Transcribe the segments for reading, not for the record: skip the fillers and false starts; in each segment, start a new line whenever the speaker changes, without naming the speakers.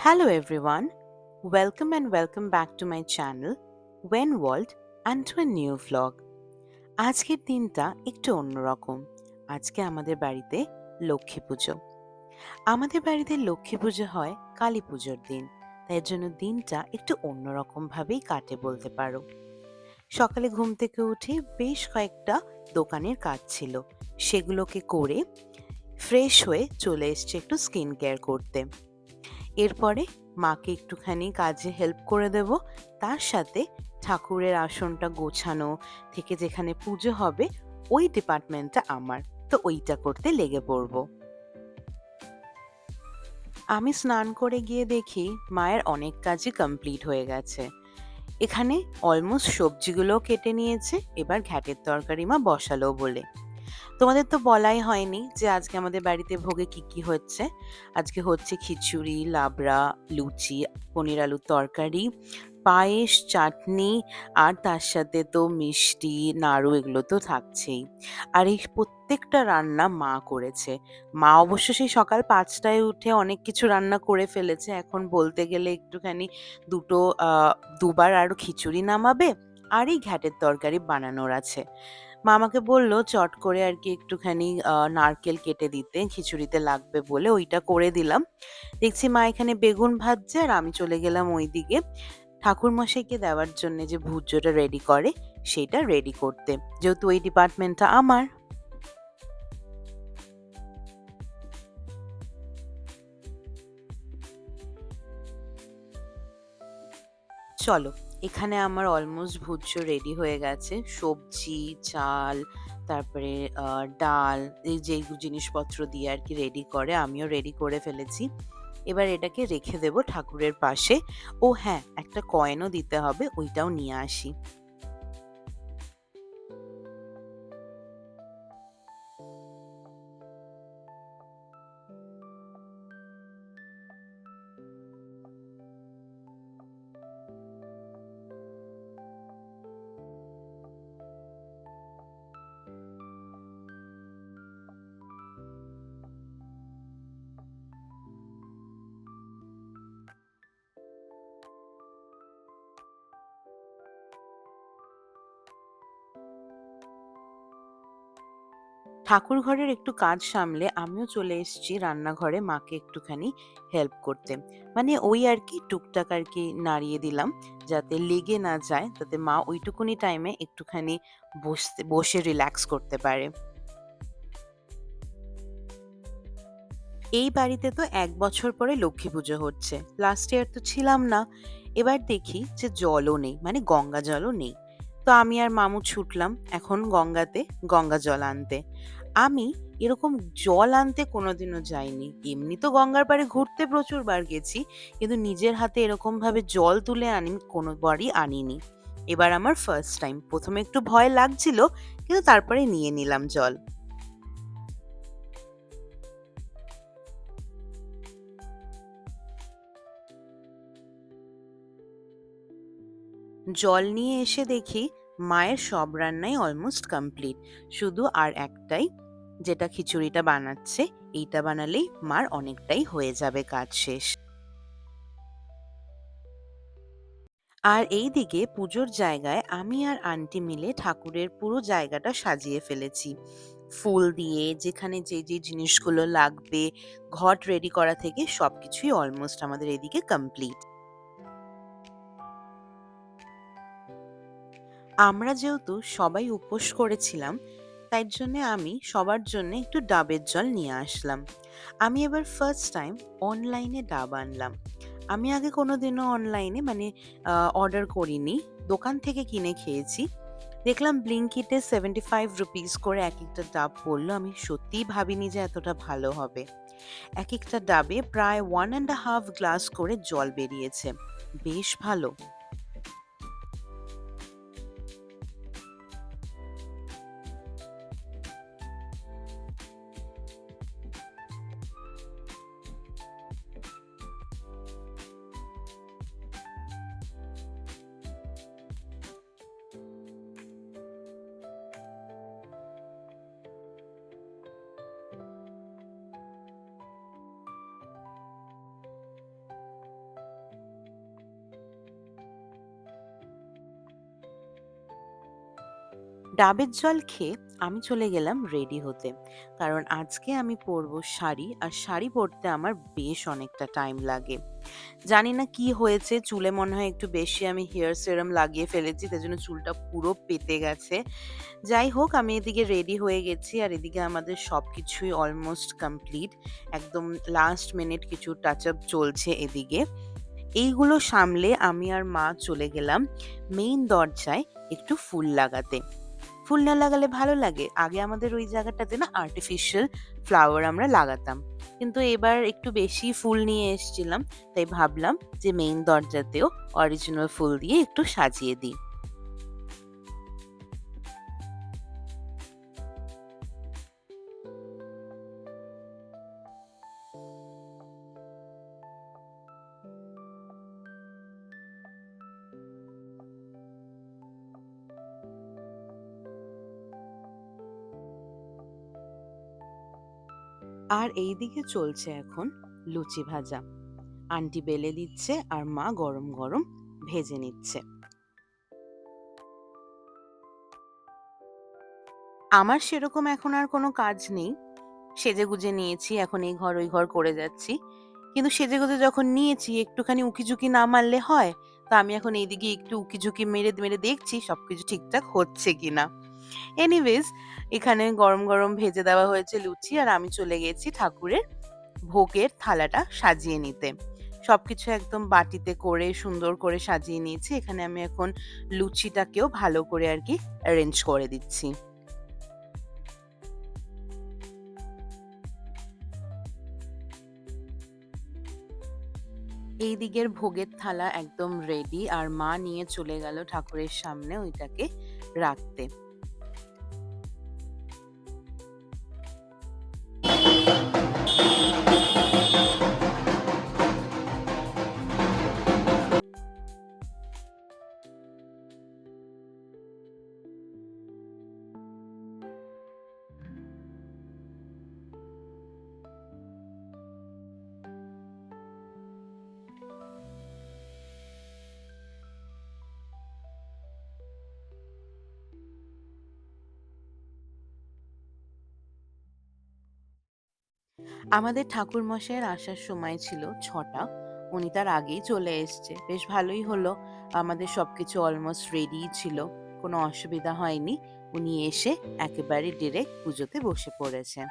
Hello everyone, welcome back to my channel When World and to a new vlog. আজকের দিনটা একটু অন্যরকম। আজকে আমাদের বাড়িতে লক্ষ্মী পুজো। আমাদের বাড়িতে লক্ষ্মী পুজো হয় কালী পুজোর দিন। তাই এর জন্য দিনটা একটু অন্যরকম ভাবেই কাটে বলতে পারো। সকালে ঘুম থেকে উঠে বেশ কয়েকটা দোকানের কাজ ছিল। সেগুলোকে করে ফ্রেশ হয়ে চলে এসেছে একটু স্কিন কেয়ার করতে। এরপরে মাকে একটুখানি কাজে হেল্প করে দেব। তার সাথে ঠাকুরের আসনটা গোছানো থেকে যেখানে পুজো হবে ওই ডিপার্টমেন্টটা আমার। তো ওইটা করতে লেগে পড়ব। আমি স্নান করে গিয়ে দেখি মায়ের অনেক কাজই কমপ্লিট হয়ে গেছে। এখানে অলমোস্ট সবজিগুলোও কেটে নিয়েছে, এবার ঘ্যাটের তরকারি মা বসালো বলে। তোমাদের তো বলাই হয়নি যে আজকে আমাদের বাড়িতে ভোগে কি কি হচ্ছে। আজকে হচ্ছে খিচুড়ি, লাবড়া, লুচি, পনির আলুর তরকারি, পায়েস, চাটনি, আর তার সাথে তো মিষ্টি, নাড়ু এগুলো তো থাকছেই। আর এই প্রত্যেকটা রান্না মা করেছে। মা অবশ্য সেই সকাল ৫টায় উঠে অনেক কিছু রান্না করে ফেলেছে। এখন বলতে গেলে একটুখানি দুটো আ দুবার আরো খিচুড়ি নামাবে আর এই ঘ্যাটের তরকারি বানানোর আছে। মা আমাকে বলল চট করে আরকি একটুখানি নারকেল কেটে দিতে, খিচুড়িতে লাগবে বলে ওইটা করে দিলাম। দেখছি মা এখানে বেগুন ভাজছে আর আমি চলে গেলাম ওইদিকে ঠাকুরমশাইকে দেওয়ার জন্যে যে ভুজ্যটা রেডি করে সেইটা রেডি করতে। যেহেতু ওই ডিপার্টমেন্টটা আমার। চলো, এখানে আমার অলমোস্ট ভুজ্য রেডি হয়ে গেছে। সবজি, চাল, তারপরে ডাল, এই যে জিনিসপত্র দিয়ে আরকি রেডি করে আমিও রেডি করে ফেলেছি। এবার এটাকে রেখে দেব ঠাকুরের পাশে। ও হ্যাঁ, একটা কয়েনও দিতে হবে, ওইটাও নিয়ে আসি। ঠাকুর ঘরের একটু কাজ সামলে আমিও চলে এসেছি রান্নাঘরে মাকে একটুখানি হেল্প করতে। মানে ওই আরকি টুকটাক আরকি নাড়িয়ে দিলাম যাতে লেগে না যায়, যাতে মা ওইটুকুনি টাইমে একটুখানি বসে রিল্যাক্স করতে পারে। এই বাড়িতে তো ১ বছর পরে লক্ষ্মী পুজো হচ্ছে। লাস্ট ইয়ার তো ছিলাম না। এবার দেখি যে জলও নেই, মানে গঙ্গা জলও নেই। তো আমি আর মামু ছুটলাম এখন গঙ্গাতে গঙ্গা জল আনতে। আমি এরকম জল আনতে কোনোদিনও যাইনি। এমনি তো গঙ্গার পাড়ে ঘুরতে প্রচুরবার গেছি। কিন্তু নিজের হাতে এরকমভাবে জল তুলে আমি কোনোবারই আনিনি। এবার আমার ফার্স্ট টাইম। ১ম এ একটু ভয় লাগছিল, কিন্তু তারপরে নিয়ে নিলাম জল। জল নিয়ে এসে দেখি মায়ের সব রান্নাই অলমোস্ট কমপ্লিট। শুধু আর একটাই, যেটা খিচুড়িটা বানাচ্ছে, এইটা বানালেই মার অনেকটাই হয়ে যাবে কাজ শেষ। আর এইদিকে পুজোর জায়গায় আমি আর আন্টি মিলে ঠাকুরের পুরো জায়গাটা সাজিয়ে ফেলেছি। ফুল দিয়ে যেখানে যে জিনিসগুলো লাগবে, ঘট রেডি করা থেকে সবকিছুই অলমোস্ট আমাদের এদিকে কমপ্লিট। আমরা যেহেতু সবাই উপোস করেছিলাম, তাই জন্যে আমি সবার জন্যে একটু ডাবের জল নিয়ে আসলাম। আমি এবার ফার্স্ট টাইম অনলাইনে ডাব আনলাম। আমি আগে কোনোদিনও অনলাইনে মানে অর্ডার করিনি। দোকান থেকে কিনে খেয়েছি। দেখলাম ব্লিঙ্কিটে 75 রুপিস করে একেকটা ডাব পড়ল। আমি সত্যিই ভাবিনি যে এতটা ভালো হবে। একেকটা ডাবে প্রায় 1 1/2 গ্লাস করে জল বেরিয়েছে। বেশ ভালো। ডাবের জল খেয়ে আমি চলে গেলাম রেডি হতে। কারণ আজকে আমি পরবো শাড়ি, আর শাড়ি পরতে আমার বেশ অনেকটা টাইম লাগে। জানি না কি হয়েছে, চুলে মনে হয় একটু বেশি আমি হেয়ার সেরাম লাগিয়ে ফেলেছি, তাই জন্য চুলটা পুরো পেতে গেছে। যাই হোক, আমি এদিকে রেডি হয়ে গেছি আর এদিকে আমাদের সবকিছুই অলমোস্ট কমপ্লিট। একদম লাস্ট মিনিট কিছু টাচ আপ চলছে এদিকে। এইগুলো সামলে আমি আর মা চলে গেলাম মেইন দরজায় একটু ফুল লাগাতে। ফুল না লাগালে ভালো লাগে? আগে আমাদের ওই জায়গাটাতে না আর্টিফিশিয়াল ফ্লাওয়ার আমরা লাগাতাম। কিন্তু এবার একটু বেশি ফুল নিয়ে এসছিলাম। তাই ভাবলাম যে মেইন দরজাতেও অরিজিনাল ফুল দিয়ে একটু সাজিয়ে দিই। আর এইদিকে চলছে এখন লুচি ভাজা। আন্টি বেলে দিচ্ছে আর মা গরম গরম ভেজে নিচ্ছে। আমার সেরকম এখন আর কোনো কাজ নেই। সেজেগুজে নিয়েছি, এখন এই ঘর ওই ঘর করে যাচ্ছি। কিন্তু সেজেগুজে যখন নিয়েছি একটুখানি উকিঝুঁকি না মারলে হয়? তো আমি এখন এইদিকে একটু উকিঝুঁকি মেরে মেরে দেখছি সবকিছু ঠিকঠাক হচ্ছে কিনা। এনিওয়েজ, এখানে গরম গরম ভেজে দেওয়া হয়েছে লুচি আর আমি চলে গেছি ঠাকুরের ভোগের থালাটা সাজিয়ে নিতে। সবকিছু একদম বাটিতে করে সুন্দর করে সাজিয়ে নিয়েছি। এখানে আমি এখন লুচিটাকেও ভালো করে আরকি অ্যারেঞ্জ করে দিচ্ছি। এই দিকের ভোগের থালা একদম রেডি আর মা নিয়ে চলে গেল ঠাকুরের সামনে ওইটাকে রাখতে। আমাদের ঠাকুরমশাইয়ের আসার সময় ছিল ৬টা। উনি তার আগেই চলে এসছে। বেশ ভালোই হলো। আমাদের সবকিছু অলমোস্ট রেডিই ছিল। কোনো অসুবিধা হয়নি। উনি এসে একেবারে ডিরেক্ট পুজোতে বসে পড়েছে।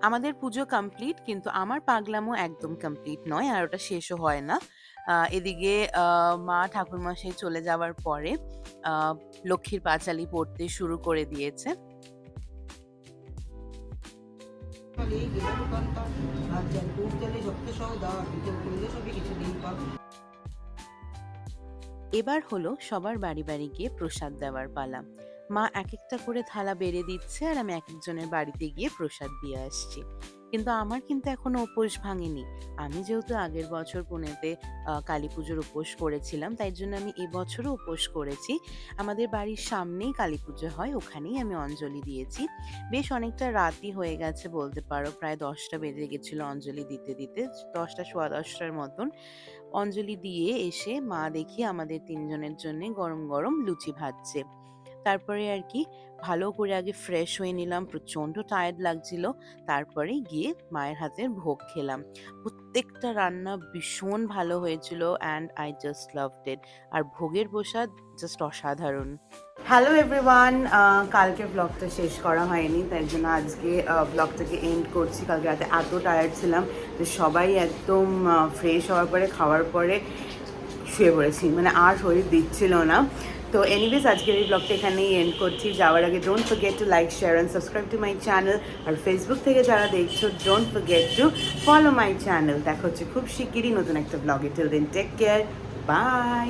আমাদের পুজো কমপ্লিট, কিন্তু আমার পাগলামো একদম কমপ্লিট নয়, আর ওটা শেষও হয় না। এদিকে মা ঠাকুরমশাই চলে যাওয়ার পরে আ লক্ষ্মীর পাঁচালি পড়তে শুরু করে দিয়েছে। এবার হলো সবার বাড়ি বাড়ি গিয়ে প্রসাদ দেওয়ার পালা। মা এক একটা করে থালা বেড়ে দিচ্ছে, আর আমি এক একজনের বাড়িতে গিয়ে প্রসাদ দিয়ে আসছি। কিন্তু আমার কিন্তু এখনো উপোস ভাঙেনি। আমি যেহেতু আগের বছর পুনেতে কালী পুজোর উপোস করেছিলাম, তাই জন্য আমি এবছরও উপোস করেছি। আমাদের বাড়ির সামনেই কালী পুজো হয়, ওখানেই আমি অঞ্জলি দিয়েছি। বেশ অনেকটা রাতই হয়ে গেছে বলতে পারো, প্রায় 10টা বেজে গেছিল অঞ্জলি দিতে দিতে, 10টা সোয়া 10টার মতন। অঞ্জলি দিয়ে এসে মা দেখি আমাদের ৩ জনের জন্যে গরম গরম লুচি ভাজছে। তারপরে আর কি ভালো করে আগে ফ্রেশ হয়ে নিলাম, প্রচণ্ড টায়ার্ড লাগছিল। তারপরে গিয়ে মায়ের হাতের ভোগ খেলাম। প্রত্যেকটা রান্না ভীষণ ভালো হয়েছিল, and I just loved it. আর ভোগের প্রসাদ জাস্ট অসাধারণ। হ্যালো এভরিওয়ান, কালকে ব্লগটা শেষ করা হয়নি, তাই জন্য আজকে ব্লগটাকে এন্ড করছি। কালকে রাতে এত টায়ার্ড ছিলাম যে সবাই একদম ফ্রেশ হওয়ার পরে, খাওয়ার পরে শুয়ে পড়েছি, মানে আর শরীর দিচ্ছিল না। তো এনিওয়েজ আজকের এই ব্লগটা এখানেই এন্ড করছি। যাওয়ার আগে don't forget to like, share and subscribe to my channel. আর ফেসবুক থেকে যারা দেখছো, don't forget to follow my channel. দেখা হচ্ছে খুব শিগগিরই নতুন একটা ব্লগে। Till then take care, by.